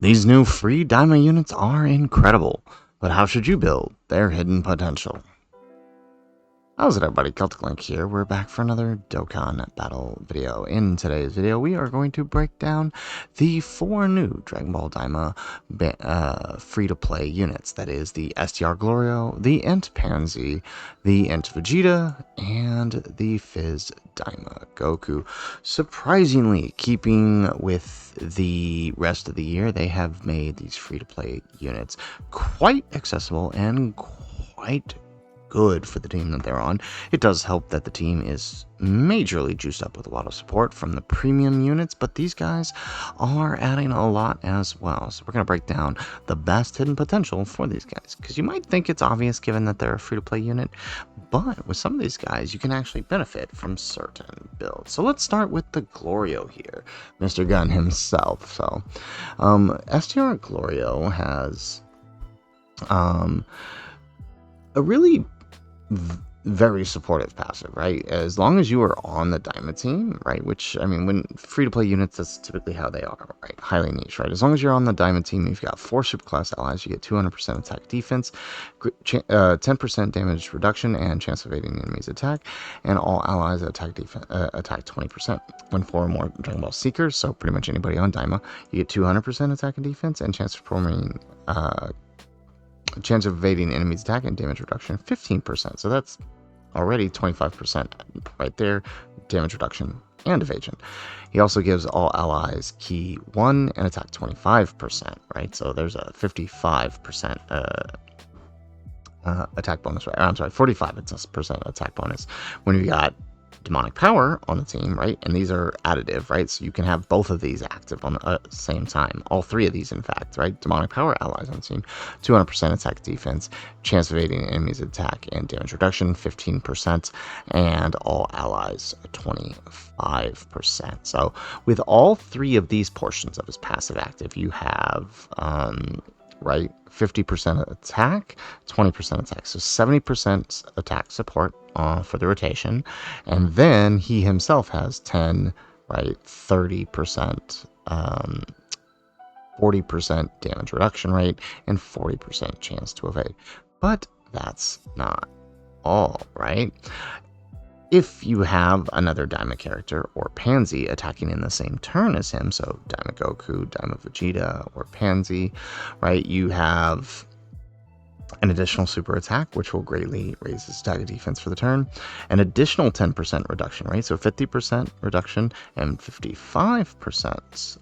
These new free Daima units are incredible, but how should you build their hidden potential? How's it everybody, Celtic Link here. We're back for another Dokkan Battle video. In today's video, we are going to break down the 4 new Dragon Ball Daima free-to-play units. That is the STR Glorio, the Ent Panzy, the Ent Vegeta, and the Fizz Daima Goku. Surprisingly, keeping with the rest of the year, they have made these free-to-play units quite accessible and quite good for the team that they're on. It does help that the team is majorly juiced up with a lot of support from the premium units, but these guys are adding a lot as well. So we're going to break down the best hidden potential for these guys, because you might think it's obvious given that they're a free-to-play unit, but with some of these guys you can actually benefit from certain builds. So let's start with the Glorio here, Mr. Gun himself. So STR Glorio has a really very supportive passive, right? As long as you are on the Daima team, right? Which, I mean, when free-to-play units, that's typically how they are, right? Highly niche, right? As long as you're on the Daima team, you've got 4 superclass allies, you get 200% attack defense, 10% damage reduction, and chance of evading the enemy's attack, and all allies attack 20%. When 4 or more Dragon Ball Seekers, so pretty much anybody on Daima, you get 200% attack and defense, and chance of performing chance of evading enemy's attack and damage reduction 15%. So that's already 25% right there, damage reduction and evasion. He also gives all allies key 1 and attack 25%, right? So there's a 55% attack bonus, right? I'm sorry, 45% attack bonus when you got demonic power on the team, right? And these are additive, right? So you can have both of these active on the same time. All 3 of these, in fact, right? Demonic power allies on the team, 200% attack defense, chance of evading enemies attack and damage reduction 15%, and all allies 25%. So with all 3 of these portions of his passive active, you have right, 50% attack, 20% attack, so 70% attack support for the rotation, and then he himself has 10, right, 30%, 40% damage reduction rate, and 40% chance to evade. But that's not all, right? If you have another Daima character or Panzy attacking in the same turn as him, so Daima Goku, Daima Vegeta, or Panzy, right, you have an additional super attack, which will greatly raise his attack and defense for the turn, an additional 10% reduction, right? So 50% reduction and 55%,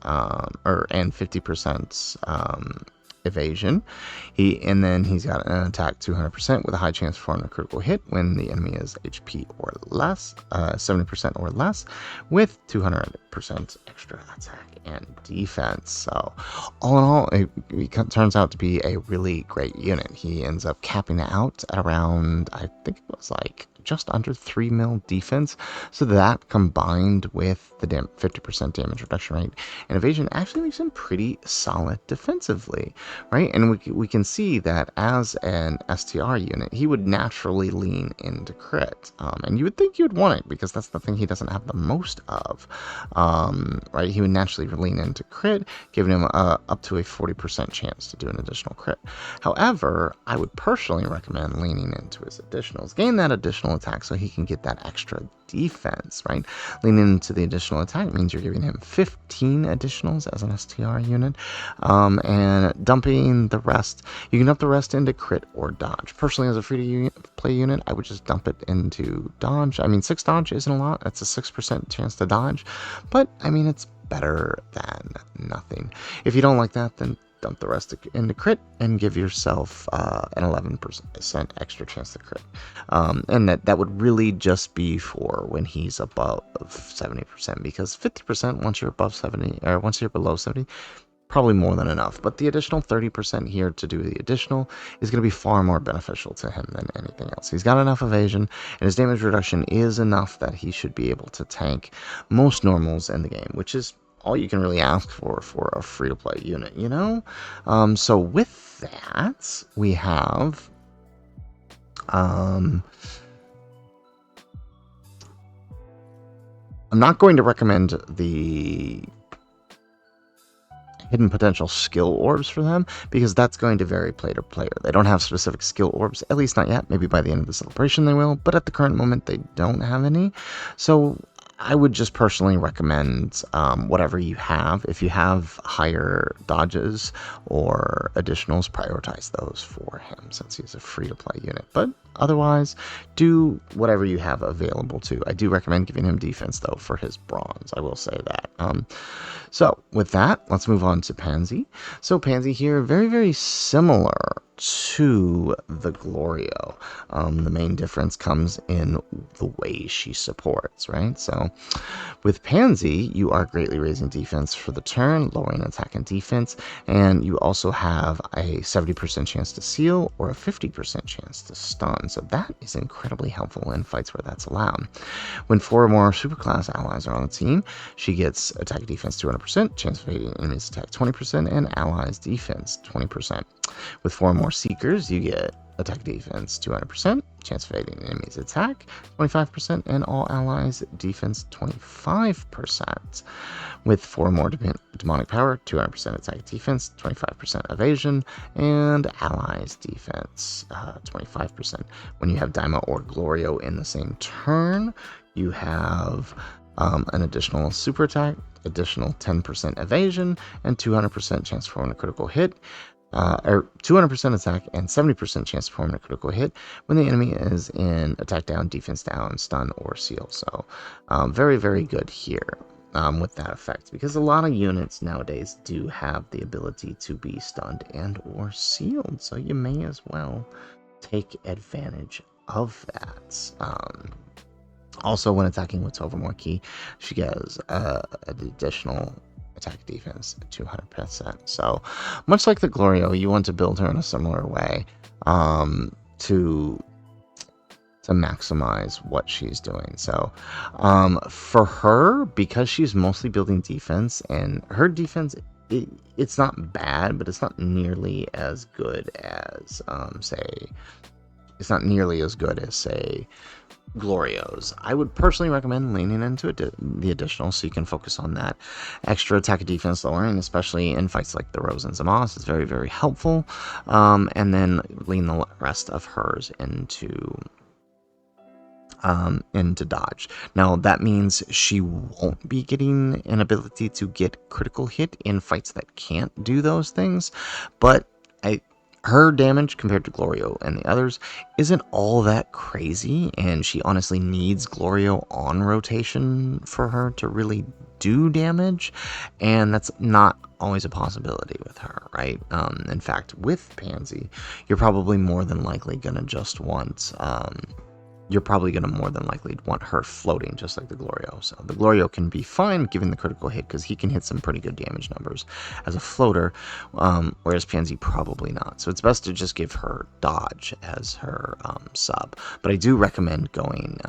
and 50% evasion. And then he's got an attack 200% with a high chance for a critical hit when the enemy is HP or less, 70% or less, with 200% extra attack and defense. So all in all, it turns out to be a really great unit. He ends up capping it out at around, I think it was like just under 3 mil defense. So that combined with the 50% damage reduction rate and evasion actually makes him pretty solid defensively, right? And we can see that as an STR unit, he would naturally lean into crit, and you would think you would want it because that's the thing he doesn't have the most of, right? He would naturally lean into crit, giving him up to a 40% chance to do an additional crit. However, I would personally recommend leaning into his additionals. Gain that additional attack so he can get that extra defense, right? Leaning into the additional attack means you're giving him 15 additionals as an STR unit, and dumping the rest, you can dump the rest into crit or dodge. Personally, as a free-to-play unit, I would just dump it into dodge. I mean, 6 dodge isn't a lot. That's a 6% chance to dodge, but I mean, it's better than nothing. If you don't like that, then dump the rest into crit and give yourself an 11% extra chance to crit. And that would really just be for when he's above 70%, because 50% once you're above 70, or once you're below 70, probably more than enough. But the additional 30% here to do the additional is going to be far more beneficial to him than anything else. He's got enough evasion, and his damage reduction is enough that he should be able to tank most normals in the game, which is all you can really ask for a free-to-play unit, you know? So with that, we have I'm not going to recommend the hidden potential skill orbs for them, because that's going to vary player to player. They don't have specific skill orbs, at least not yet. Maybe by the end of the celebration they will, but at the current moment they don't have any. So I would just personally recommend whatever you have. If you have higher dodges or additionals, prioritize those for him since he's a free-to-play unit. But otherwise, do whatever you have available too. I do recommend giving him defense though for his bronze. I will say that. So with that, let's move on to Panzy. So Panzy here, very, very similar to the Glorio. The main difference comes in the way she supports, right? So with Panzy, you are greatly raising defense for the turn, lowering attack and defense, and you also have a 70% chance to seal or a 50% chance to stun. So that is incredibly helpful in fights where that's allowed. When 4 or more superclass allies are on the team, she gets attack defense 200%, chance of evading enemies attack 20%, and allies defense 20%. With 4 or more seekers, you get attack defense 200%, chance of evading enemies attack 25%, and all allies defense 25%. With 4 or more demonic power, 200% attack defense, 25% evasion, and allies defense 25%. When you have Daima or Glorio in the same turn, you have an additional super attack, additional 10% evasion, and 200% chance for a critical hit. Or 200% attack and 70% chance to perform a critical hit when the enemy is in attack down, defense down, stun, or seal. So very, very good here with that effect, because a lot of units nowadays do have the ability to be stunned and or sealed. So you may as well take advantage of that. Also, when attacking with Tovermore Key, she gets an additional attack defense 200%. So much like the Glorio, you want to build her in a similar way to maximize what she's doing. So for her, because she's mostly building defense, and her defense, it's not bad, but it's not nearly as good as say Glorios. I would personally recommend leaning into the additional, so you can focus on that extra attack and defense lowering, especially in fights like the Rose and Zamos. It's very, very helpful. And then lean the rest of hers into dodge. Now that means she won't be getting an ability to get critical hit in fights that can't do those things, but her damage compared to Glorio and the others isn't all that crazy, and she honestly needs Glorio on rotation for her to really do damage, and that's not always a possibility with her, right? In fact, with Panzy, you're probably more than likely gonna just want her floating, just like the Glorio. So the Glorio can be fine giving the critical hit, because he can hit some pretty good damage numbers as a floater, whereas Panzy probably not. So it's best to just give her dodge as her sub. But I do recommend going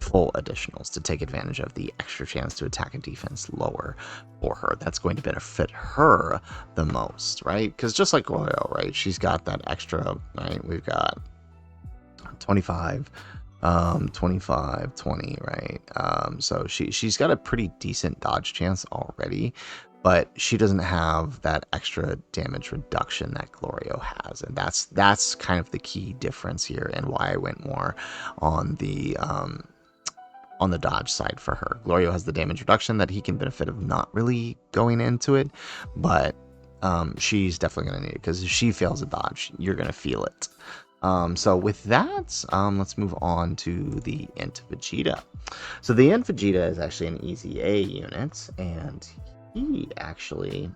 full additionals to take advantage of the extra chance to attack and defense lower for her. That's going to benefit her the most, right? Because just like Glorio, right, she's got that extra, right? We've got 25, 25, 20, right? So she's got a pretty decent dodge chance already, but she doesn't have that extra damage reduction that Glorio has, and that's kind of the key difference here, and why I went more on the dodge side for her. Glorio has the damage reduction that he can benefit of not really going into it, but she's definitely going to need it, because if she fails a dodge, you're going to feel it. So with that, let's move on to the Int Vegeta. So the Int Vegeta is actually an Easy A unit, and he actually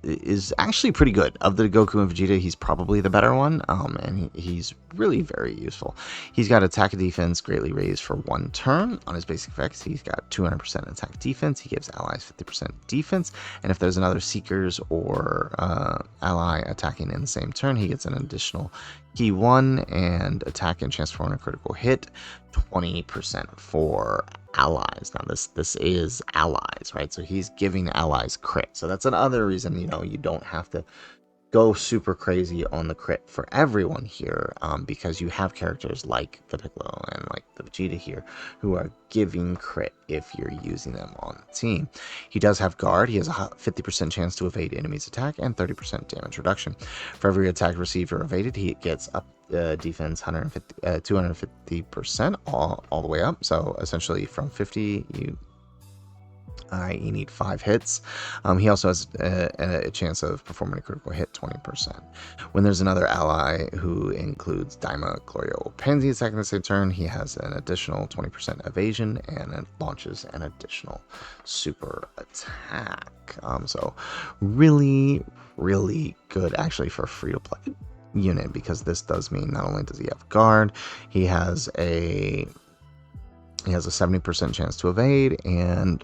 is actually pretty good. Of the Goku and Vegeta, he's probably the better one, and he's really very useful. He's got attack and defense greatly raised for 1 turn. On his basic effects, he's got 200% attack defense. He gives allies 50% defense, and if there's another Seekers or ally attacking in the same turn, he gets an additional Key 1 and attack and chance for a critical hit 20% for allies. Now this is allies, right? So he's giving allies crit. So that's another reason, you don't have to go super crazy on the crit for everyone here, because you have characters like the Piccolo and like the Vegeta here who are giving crit if you're using them on the team. He does have guard. He has a 50% chance to evade enemies' attack and 30% damage reduction. For every attack received or evaded, he gets up defense 250% all the way up. So essentially from 50, you need 5 hits. He also has a chance of performing a critical hit 20%. When there's another ally who includes Daima, Glorio, or Panzy attacking the same turn, he has an additional 20% evasion and it launches an additional super attack. So really, really good actually for a free-to-play unit, because this does mean not only does he have guard, he has a 70% chance to evade and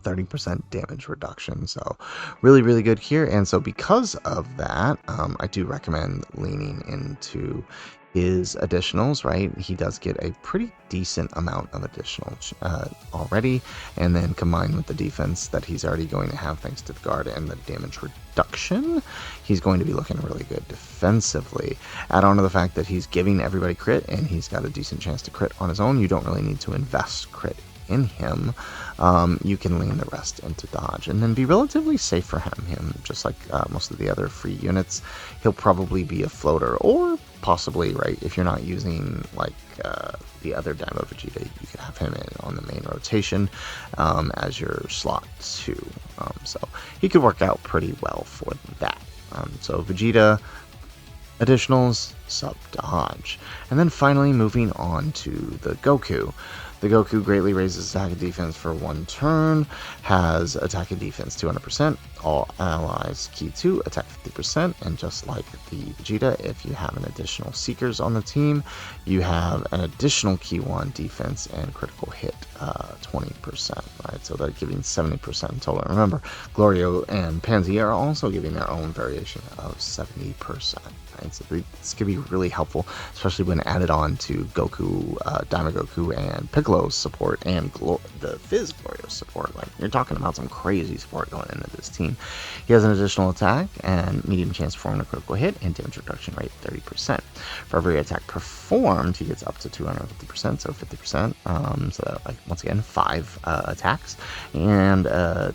30% damage reduction. So really, really good here. And so because of that, I do recommend leaning into his additionals, right? He does get a pretty decent amount of additionals already, and then combined with the defense that he's already going to have thanks to the guard and the damage reduction, he's going to be looking really good defensively. Add on to the fact that he's giving everybody crit and he's got a decent chance to crit on his own. You don't really need to invest crit in him. You can lean the rest into dodge and then be relatively safe for him. Just like most of the other free units, he'll probably be a floater, or possibly, right, if you're not using like the other Daima Vegeta, you could have him in on the main rotation as your slot 2. So he could work out pretty well for that. So Vegeta additionals, sub dodge. And then finally moving on to the Goku. The Goku greatly raises attack and defense for 1 turn, has attack and defense 200%, all allies key 2, attack 50%, and just like the Vegeta, if you have an additional Seekers on the team, you have an additional key 1 defense and critical hit 20%, right? So they're giving 70% in total. Remember, Glorio and Panzy are also giving their own variation of 70%. Right? So this could be really helpful, especially when added on to Goku, Daima Goku, and Piccolo's support, and the Fizz Glorio support. Like, you're talking about some crazy support going into this team. He has an additional attack and medium chance of performing a critical hit and damage reduction rate 30%. For every attack performed, he gets up to 250%, so 50%. So like once again, 5 attacks, and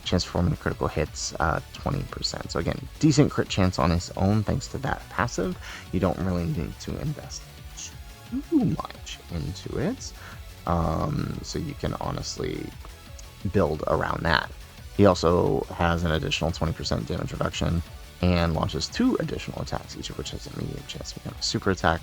chance of performing critical hits 20%. So again, decent crit chance on his own thanks to that passive. You don't really need to invest too much into it, so you can honestly build around that. He also has an additional 20% damage reduction and launches 2 additional attacks, each of which has a medium chance to become a super attack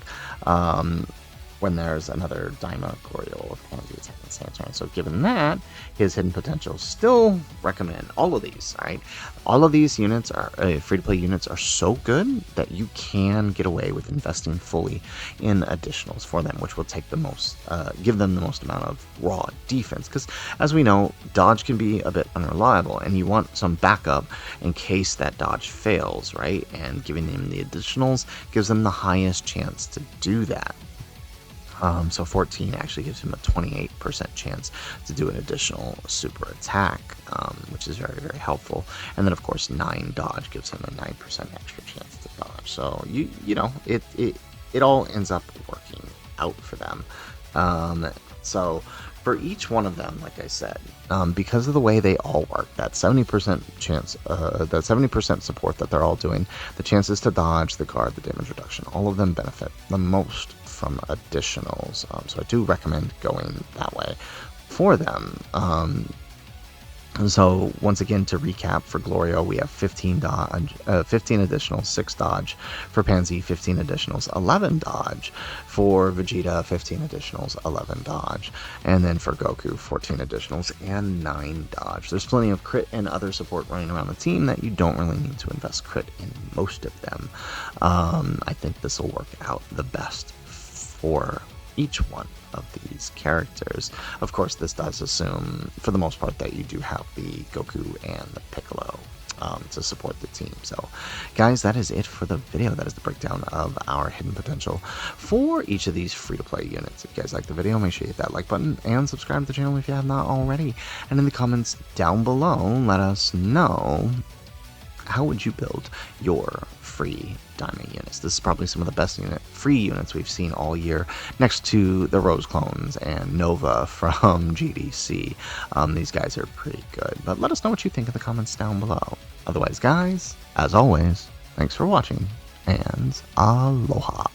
when there's another Daima, Glorio, or Panzy attack in the same turn. So given that, his hidden potential, still recommend all of these, right? All of these units are free-to-play units are so good that you can get away with investing fully in additionals for them, which will take the most, give them the most amount of raw defense. Because as we know, dodge can be a bit unreliable, and you want some backup in case that dodge fails, right? And giving them the additionals gives them the highest chance to do that. So 14 actually gives him a 28% chance to do an additional super attack, which is very, very helpful. And then of course 9 dodge gives him a 9% extra chance to dodge. So you know it all ends up working out for them. So for each one of them, like I said, because of the way they all work, that 70% chance, that 70% support that they're all doing, the chances to dodge, the guard, the damage reduction, all of them benefit the most from additionals. So I do recommend going that way for them. So once again, to recap, for Glorio, we have 15 dodge, 15 additionals, 6 dodge. For Panzy, 15 additionals, 11 dodge. For Vegeta, 15 additionals, 11 dodge. And then for Goku, 14 additionals and 9 dodge. There's plenty of crit and other support running around the team that you don't really need to invest crit in most of them. I think this will work out the best for each one of these characters. Of course, this does assume, for the most part, that you do have the Goku and the Piccolo to support the team. So, guys, that is it for the video. That is the breakdown of our hidden potential for each of these free-to-play units. If you guys like the video, make sure you hit that like button and subscribe to the channel if you have not already. And in the comments down below, let us know how would you build your free Daima units? This is probably some of the best free units we've seen all year, next to the Rose clones and Nova from GDC. These guys are pretty good, but let us know what you think in the comments down below. Otherwise, guys, as always, thanks for watching, and aloha.